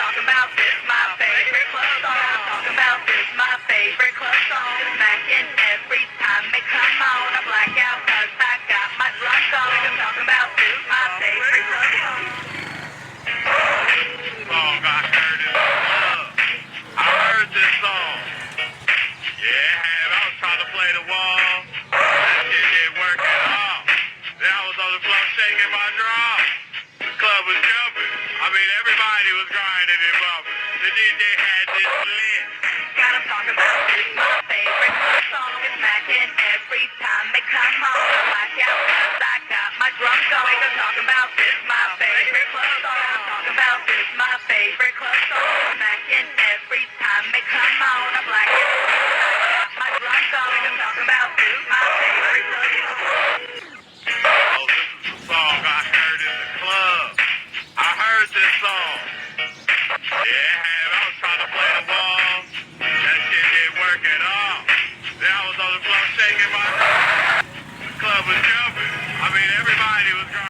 talk about this, my favorite club song. Talk about this, my favorite club song. Smacking every time they come on. I black out 'cause I got my drunk on. Talk about this, my favorite club song. Song I heard in the club. I heard this song. Yeah, I was trying to play the wall. That shit didn't work at all. Then I was on the floor shaking my drum. The club was jumping. I mean, everybody was grinding and bumping. The DJ had this lit. Gotta talk about this, my favorite club song. It's smacking every time they come on. I black out 'cause I got my drunk on. We can talk about this, my favorite club song. Talk about this, my favorite club song. Smacking